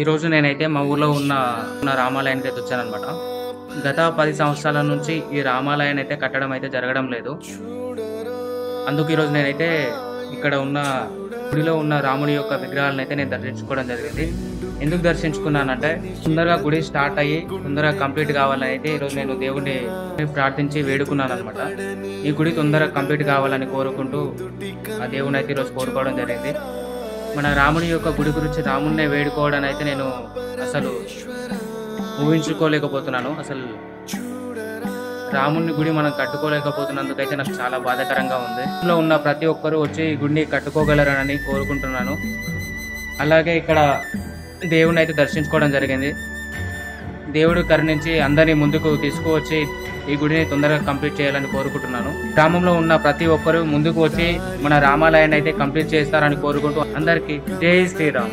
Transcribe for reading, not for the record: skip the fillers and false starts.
ఈరోజు నేనైతే మా ఊర్లో ఉన్న రామాలయానికి అయితే వచ్చాననమాట. గత 10 సంవత్సరాల నుంచి ఈ రామాలయాన్ని అయితే కట్టడం అయితే జరగడం లేదు. అందుకు ఈరోజు నేనైతే ఇక్కడ ఉన్న గుడిలో ఉన్న రాముడి యొక్క విగ్రహాలను అయితే నేను దర్శించుకోవడం జరిగింది. ఎందుకు దర్శించుకున్నానంటే తొందరగా గుడి స్టార్ట్ అయ్యి తొందరగా కంప్లీట్ కావాలని అయితే ఈరోజు నేను దేవుడిని ప్రార్థించి వేడుకున్నాను అనమాట. ఈ గుడి తొందరగా కంప్లీట్ కావాలని కోరుకుంటూ ఆ దేవుని అయితే ఈరోజు కోరుకోవడం జరిగింది. మన రాముడి యొక్క గుడి గురించి రాముడినే వేడుకోవడం అయితే నేను అసలు ఊహించుకోలేకపోతున్నాను. అసలు రాముని గుడి మనం కట్టుకోలేకపోతున్నందుకైతే నాకు చాలా బాధాకరంగా ఉంది. ఇంట్లో ఉన్న ప్రతి ఒక్కరూ వచ్చి ఈ గుడిని కట్టుకోగలరని కోరుకుంటున్నాను. అలాగే ఇక్కడ దేవుని అయితే దర్శించుకోవడం జరిగింది. దేవుడు కరుణించి అందరినీ ముందుకు తీసుకువచ్చి ఈ గుడిని తొందరగా కంప్లీట్ చేయాలని కోరుకుంటున్నాను. గ్రామంలో ఉన్న ప్రతి ఒక్కరూ ముందుకు వచ్చి మన రామాలయాన్ని అయితే కంప్లీట్ చేస్తారని కోరుకుంటూ అందరికీ జై శ్రీరామ్.